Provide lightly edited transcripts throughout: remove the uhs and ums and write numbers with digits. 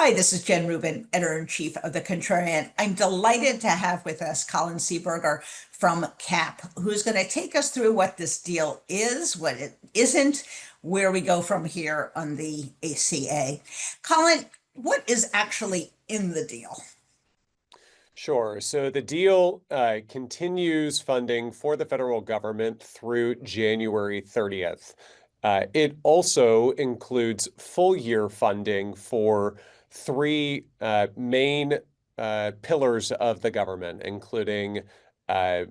Hi, this is Jen Rubin, editor-in-chief of The Contrarian. I'm delighted to have with us Colin Seeberger from CAP, who's going to take us through what this deal is, what it isn't, where we go from here on the ACA. Colin, what is actually in the deal? Sure. So the deal continues funding for the federal government through January 30th. It also includes full year funding for three main pillars of the government, including uh,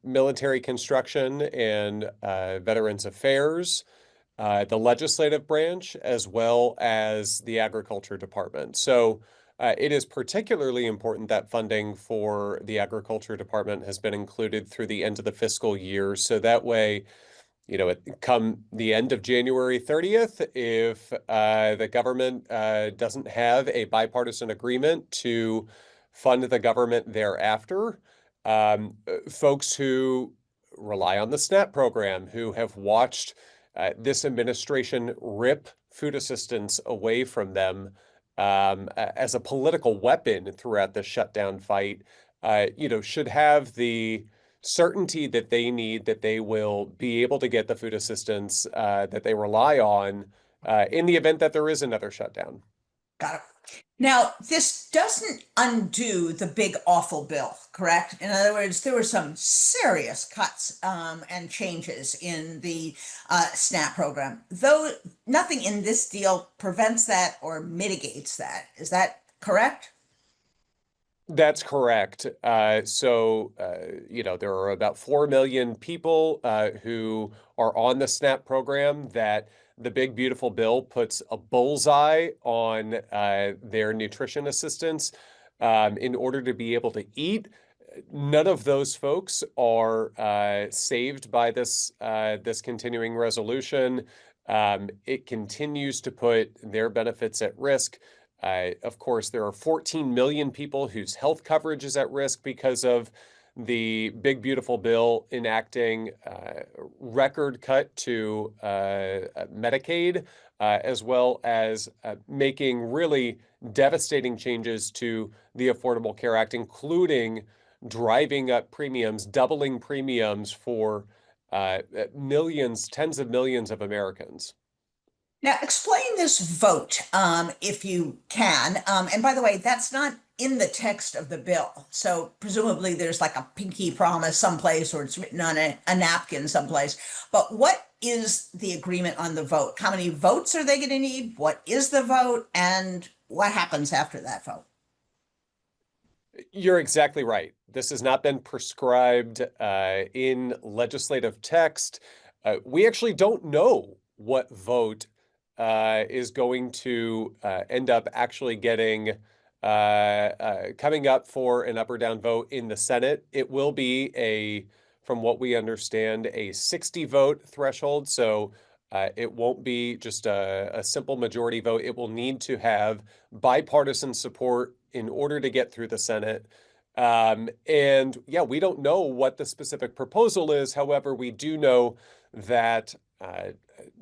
military construction and Veterans Affairs, the legislative branch, as well as the Agriculture Department. So it is particularly important that funding for the Agriculture Department has been included through the end of the fiscal year. So that way, come the end of January 30th, if the government doesn't have a bipartisan agreement to fund the government thereafter, folks who rely on the SNAP program, who have watched this administration rip food assistance away from them as a political weapon throughout the shutdown fight, should have the certainty that they need, that they will be able to get the food assistance that they rely on in the event that there is another shutdown. Got it. Now, this doesn't undo the big awful bill, correct? In other words, there were some serious cuts and changes in the SNAP program, though nothing in this deal prevents that or mitigates that. Is that correct? That's correct. There are about 4 million people who are on the SNAP program that the big, beautiful bill puts a bullseye on their nutrition assistance in order to be able to eat. None of those folks are saved by this continuing resolution. It continues to put their benefits at risk. Of course, there are 14 million people whose health coverage is at risk because of the big, beautiful bill enacting record cut to Medicaid, as well as making really devastating changes to the Affordable Care Act, including driving up premiums, doubling premiums for millions, tens of millions of Americans. Now, explain this vote, if you can. And by the way, that's not in the text of the bill. So presumably there's like a pinky promise someplace or it's written on a napkin someplace. But what is the agreement on the vote? How many votes are they going to need? What is the vote? And what happens after that vote? You're exactly right. This has not been prescribed in legislative text. We actually don't know what vote is going to end up actually coming up for an up or down vote in the Senate. It will be from what we understand, a 60 vote threshold. So it won't be just a simple majority vote. It will need to have bipartisan support in order to get through the Senate. And yeah, we don't know what the specific proposal is. However, we do know that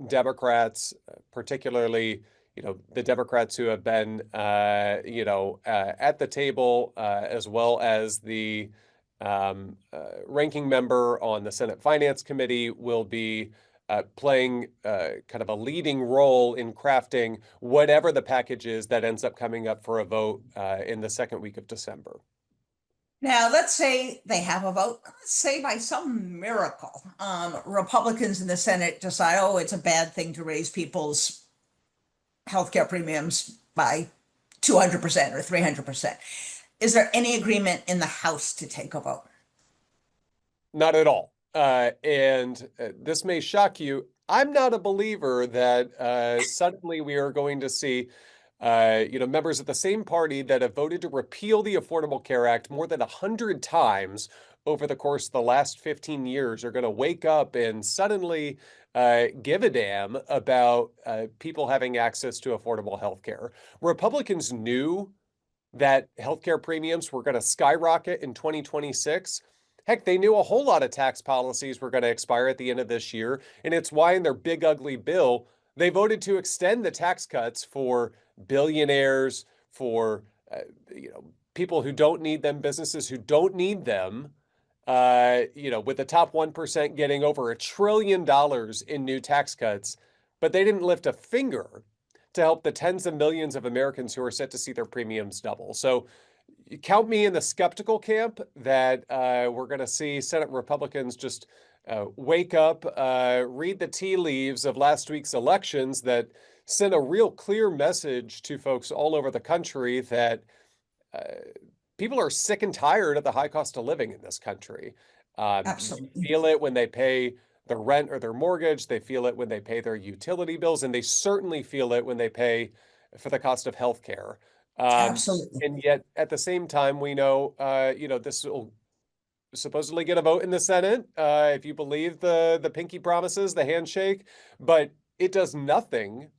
Democrats, particularly, the Democrats who have been, at the table, as well as the ranking member on the Senate Finance Committee, will be playing kind of a leading role in crafting whatever the package is that ends up coming up for a vote in the second week of December. Now, let's say they have a vote. Let's say by some miracle, Republicans in the Senate decide, oh, it's a bad thing to raise people's healthcare premiums by 200% or 300%. Is there any agreement in the House to take a vote? Not at all. And this may shock you. I'm not a believer that suddenly we are going to see members of the same party that have voted to repeal the Affordable Care Act more than 100 times over the course of the last 15 years are going to wake up and suddenly give a damn about people having access to affordable health care. Republicans knew that healthcare premiums were going to skyrocket in 2026. Heck, they knew a whole lot of tax policies were going to expire at the end of this year. And it's why in their big, ugly bill, they voted to extend the tax cuts for billionaires, for people who don't need them, businesses who don't need them. With the top 1% getting over $1 trillion in new tax cuts, but they didn't lift a finger to help the tens of millions of Americans who are set to see their premiums double. So count me in the skeptical camp that we're going to see Senate Republicans just wake up, read the tea leaves of last week's elections that sent a real clear message to folks all over the country that uh, people are sick and tired of the high cost of living in this country. They Absolutely. feel it when they pay their rent or their mortgage. They feel it when they pay their utility bills, and they certainly feel it when they pay for the cost of healthcare. Um, Absolutely. and yet, at the same time, we know, this will supposedly get a vote in the Senate, if you believe the pinky promises, the handshake, but it does nothing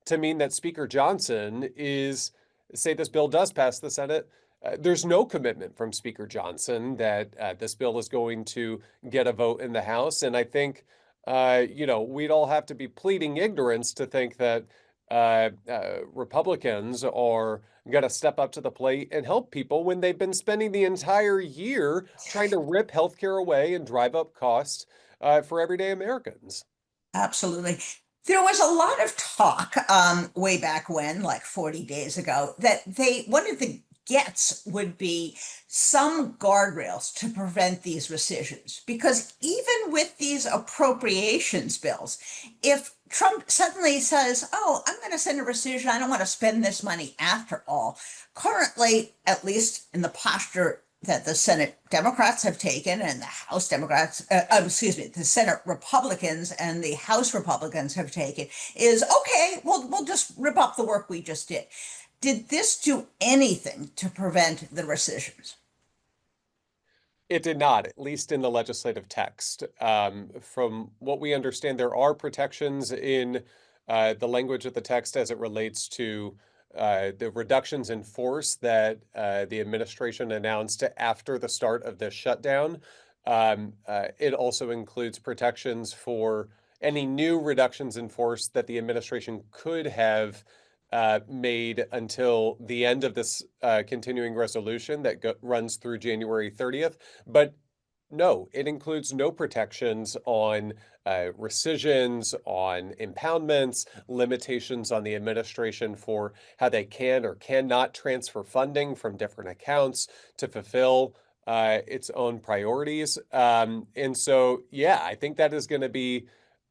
to mean that Speaker Johnson is, say this bill does pass the Senate, there's no commitment from Speaker Johnson that this bill is going to get a vote in the House. And I think, we'd all have to be pleading ignorance to think that Republicans are going to step up to the plate and help people when they've been spending the entire year trying to rip healthcare away and drive up costs for everyday Americans. Absolutely. There was a lot of talk way back when, like 40 days ago, that one of the gets would be some guardrails to prevent these rescissions. Because even with these appropriations bills, if Trump suddenly says, oh, I'm going to send a rescission, I don't want to spend this money after all. Currently, at least in the posture that the Senate Democrats have taken and the House Democrats, the Senate Republicans and the House Republicans have taken is okay, we'll just rip up the work we just did. Did this do anything to prevent the rescissions? It did not, at least in the legislative text. From what we understand, there are protections in the language of the text as it relates to the reductions in force that the administration announced after the start of the shutdown. It also includes protections for any new reductions in force that the administration could have made until the end of this continuing resolution that runs through January 30th. But no, it includes no protections on rescissions, on impoundments, limitations on the administration for how they can or cannot transfer funding from different accounts to fulfill its own priorities. And so, yeah, I think that is going to be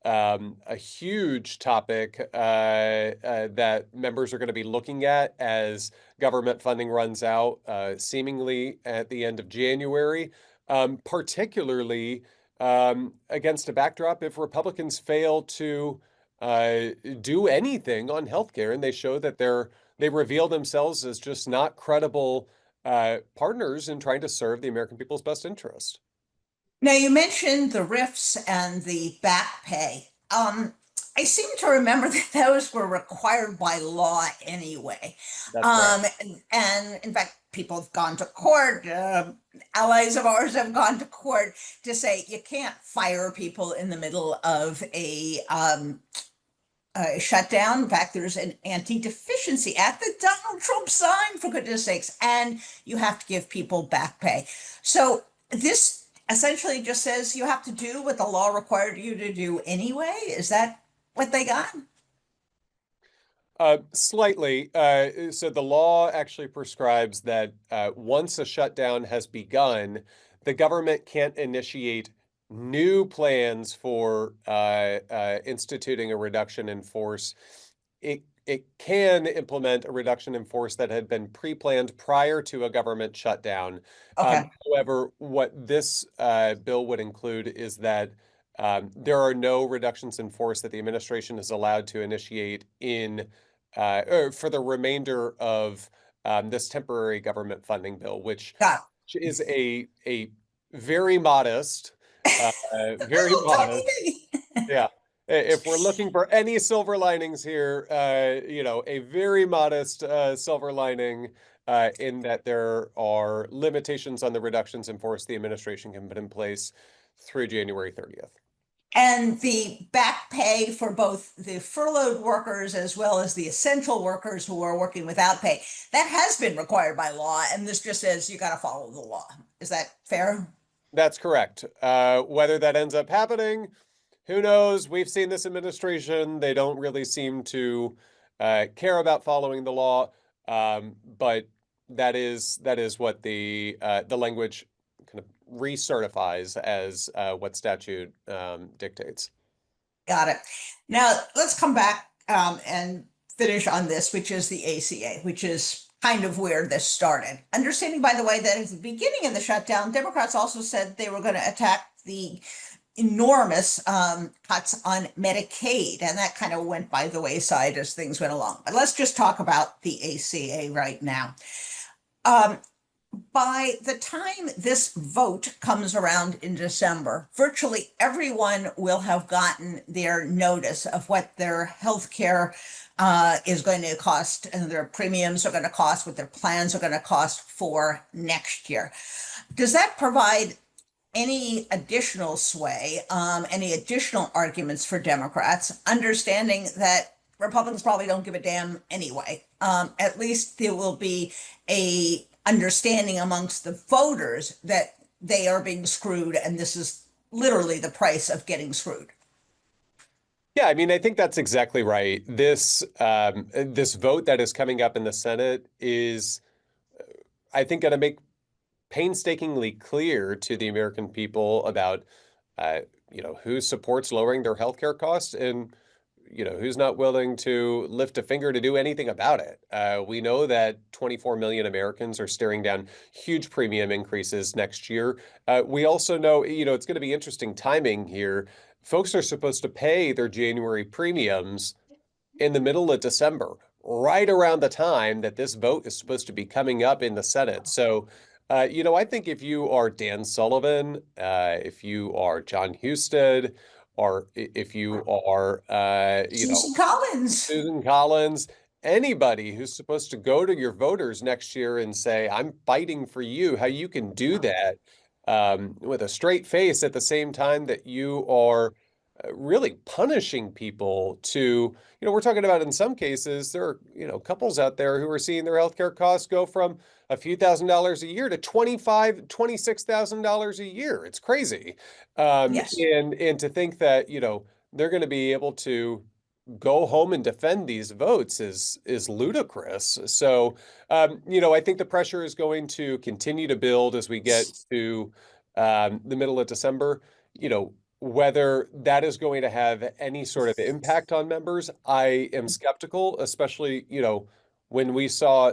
a huge topic that members are going to be looking at as government funding runs out, seemingly at the end of January, particularly against a backdrop if Republicans fail to do anything on healthcare and they show that they reveal themselves as just not credible partners in trying to serve the American people's best interest. Now, you mentioned the RIFs and the back pay. I seem to remember that those were required by law anyway. That's right. And in fact, people have gone to court, allies of ours have gone to court to say you can't fire people in the middle of a shutdown. In fact, there's an anti-deficiency act that Donald Trump signed, for goodness sakes, and you have to give people back pay. So this essentially just says you have to do what the law required you to do anyway. Is that what they got? Slightly. So the law actually prescribes that once a shutdown has begun, the government can't initiate new plans for instituting a reduction in force. It can implement a reduction in force that had been pre-planned prior to a government shutdown. Okay. However, what this bill would include is that there are no reductions in force that the administration is allowed to initiate in or for the remainder of this temporary government funding bill, which Got is a very modest, a very little tiny modest. thing. Yeah. If we're looking for any silver linings here, a very modest silver lining in that there are limitations on the reductions in force the administration can put in place through January 30th. And the back pay for both the furloughed workers as well as the essential workers who are working without pay, that has been required by law. And this just says you got to follow the law. Is that fair? That's correct. Whether that ends up happening, who knows? We've seen this administration. They don't really seem to care about following the law. But that is what the language kind of recertifies as what statute dictates. Got it. Now let's come back and finish on this, which is the ACA, which is kind of where this started. Understanding, by the way, that at the beginning of the shutdown, Democrats also said they were going to attack the enormous cuts on Medicaid, and that kind of went by the wayside as things went along. But let's just talk about the ACA right now. By the time this vote comes around in December, virtually everyone will have gotten their notice of what their health care is going to cost, and their premiums are going to cost, what their plans are going to cost for next year. Does that provide any additional sway, any additional arguments for Democrats, understanding that Republicans probably don't give a damn anyway? At least there will be a understanding amongst the voters that they are being screwed, and this is literally the price of getting screwed. Yeah, I mean, I think that's exactly right. This vote that is coming up in the Senate is, I think, going to make painstakingly clear to the American people about, who supports lowering their healthcare costs and, who's not willing to lift a finger to do anything about it. We know that 24 million Americans are staring down huge premium increases next year. We also know, it's going to be interesting timing here. Folks are supposed to pay their January premiums in the middle of December, right around the time that this vote is supposed to be coming up in the Senate. So, I think if you are Dan Sullivan, if you are John Husted, or if you are, Susan Collins. Susan Collins, anybody who's supposed to go to your voters next year and say, I'm fighting for you, how you can do that with a straight face at the same time that you are really punishing people to, we're talking about in some cases, there are, couples out there who are seeing their healthcare costs go from a few $1,000s a year to $26,000 a year. It's crazy. Yes. And to think that, they're going to be able to go home and defend these votes is ludicrous. So, I think the pressure is going to continue to build as we get to the middle of December. Whether that is going to have any sort of impact on members, I am skeptical, especially, when we saw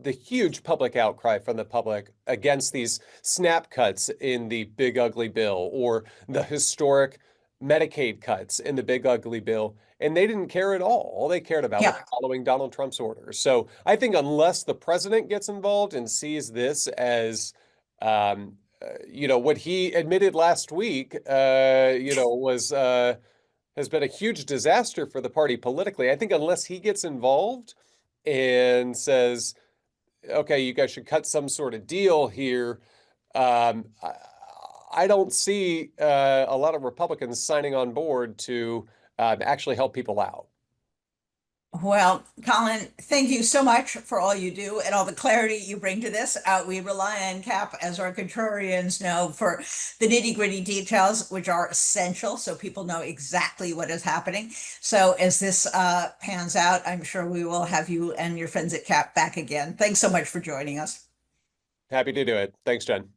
the huge public outcry from the public against these SNAP cuts in the big ugly bill, or the historic Medicaid cuts in the big ugly bill. And they didn't care at all. All they cared about was following Donald Trump's orders. So I think unless the president gets involved and sees this as, what he admitted last week, has been a huge disaster for the party politically. I think unless he gets involved and says, okay, you guys should cut some sort of deal here, I don't see a lot of Republicans signing on board to actually help people out. Well, Colin, thank you so much for all you do and all the clarity you bring to this. We rely on Cap, as our contrarians know, for the nitty-gritty details, which are essential so people know exactly what is happening. So as this pans out, I'm sure we will have you and your friends at Cap back again. Thanks so much for joining us. Happy to do it. Thanks, Jen.